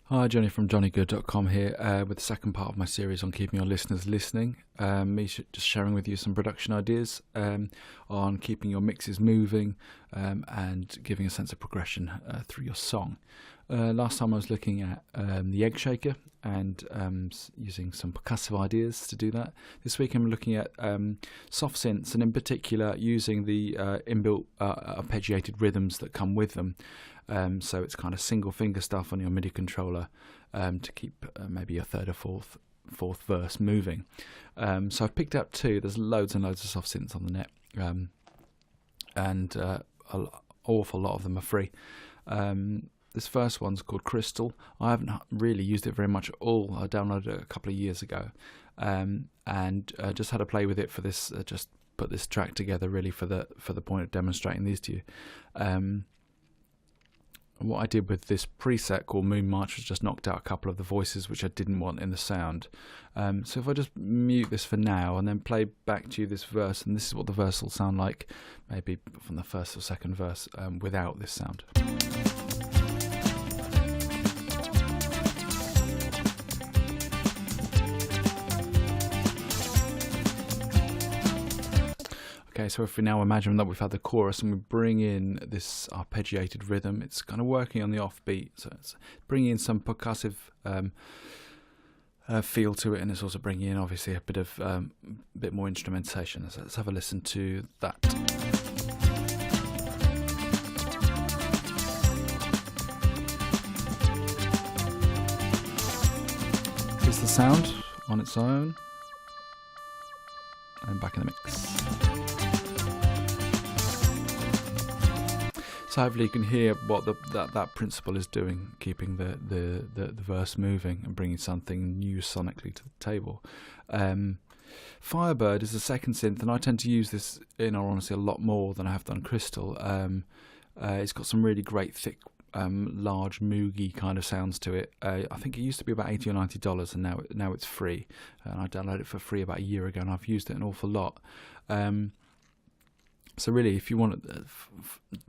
Hi, Johnny from johnnygood.com here with the second part of my series on keeping your listeners listening. Just sharing with you some production ideas on keeping your mixes moving and giving a sense of progression through your song. Last time I was looking at the egg shaker and using some percussive ideas to do that. This week I'm looking at soft synths, and in particular using the inbuilt arpeggiated rhythms that come with them. So it's kind of single finger stuff on your MIDI controller to keep maybe a third or fourth verse moving. So I've picked up two. There's loads and loads of soft synths on the net, and an awful lot of them are free. This first one's called Crystal. I haven't really used it very much at all. I downloaded it a couple of years ago, and just had a play with it for this. Just put this track together really for the point of demonstrating these to you. And what I did with this preset called Moon March was just knocked out a couple of the voices which I didn't want in the sound. So if I just mute this for now and then play back to you this verse, and this is what the verse will sound like, maybe from the first or second verse without this sound. Okay, so if we now imagine that we've had the chorus and we bring in this arpeggiated rhythm, it's kind of working on the offbeat, so it's bringing in some percussive feel to it, and it's also bringing in obviously a bit more instrumentation. So let's have a listen to that. Here's the sound on its own, and back in the mix. So hopefully you can hear what that principle is doing, keeping the verse moving and bringing something new sonically to the table. Firebird is the second synth, and I tend to use this, in all honesty, a lot more than I have done Crystal. It's got some really great, thick, large, moogie kind of sounds to it. I think it used to be about $80 or $90, and now it's free. And I downloaded it for free about a year ago, and I've used it an awful lot. So really, if you want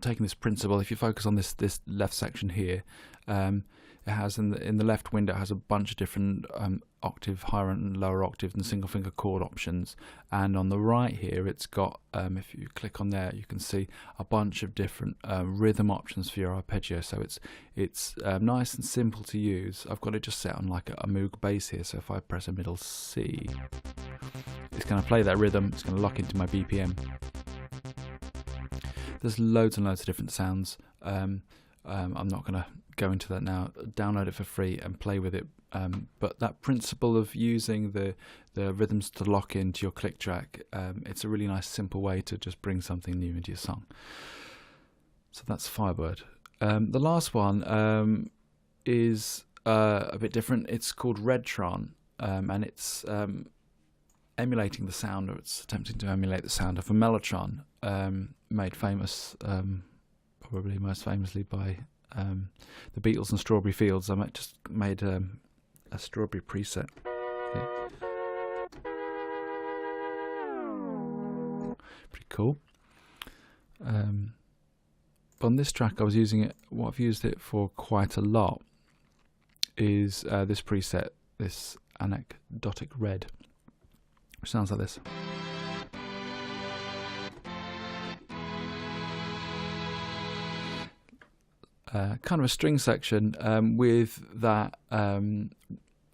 taking this principle, if you focus on this left section here, it has in the left window, it has a bunch of different octave, higher and lower octave and single finger chord options, and on the right here it's got, if you click on there, you can see a bunch of different rhythm options for your arpeggio. So it's nice and simple to use. I've got it just set on like a Moog bass here, so if I press a middle C, it's going to play that rhythm. It's going to lock into my BPM. There's loads and loads of different sounds. I'm not going to go into that now. Download it for free and play with it. But that principle of using the rhythms to lock into your click track, it's a really nice simple way to just bring something new into your song. So that's Firebird. The last one is a bit different. It's called Tron, and it's emulating the sound, or it's attempting to emulate the sound of a mellotron, made famous, probably most famously by the Beatles and Strawberry Fields. I just made a strawberry preset. Okay. Pretty cool. On this track I was using it, what I've used it for quite a lot is this preset, this anecdotic red, which sounds like this. Kind of a string section with that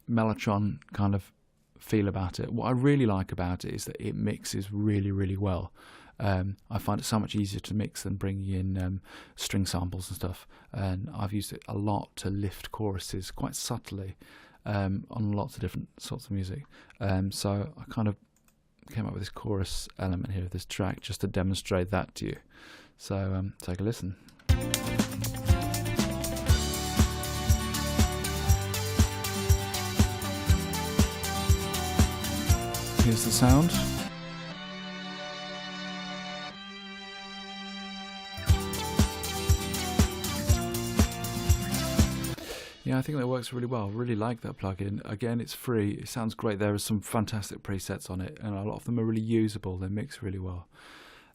mellotron kind of feel about it. What I really like about it is that it mixes really, really well. I find it so much easier to mix than bringing in string samples and stuff, and I've used it a lot to lift choruses quite subtly on lots of different sorts of music. So I kind of came up with this chorus element here of this track just to demonstrate that to you. So take a listen. Here's the sound. Yeah, I think that works really well. Really like that plugin. Again, it's free. It sounds great. There are some fantastic presets on it, and a lot of them are really usable. They mix really well.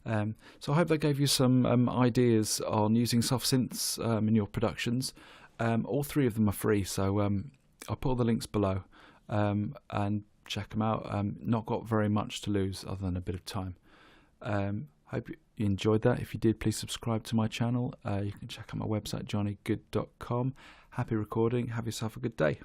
So I hope that gave you some ideas on using soft synths in your productions. All three of them are free, so I'll put all the links below, and check them out. Not got very much to lose other than a bit of time. Hope you enjoyed that. If you did, please subscribe to my channel. You can check out my website, johnnygood.com. Happy recording. Have yourself a good day.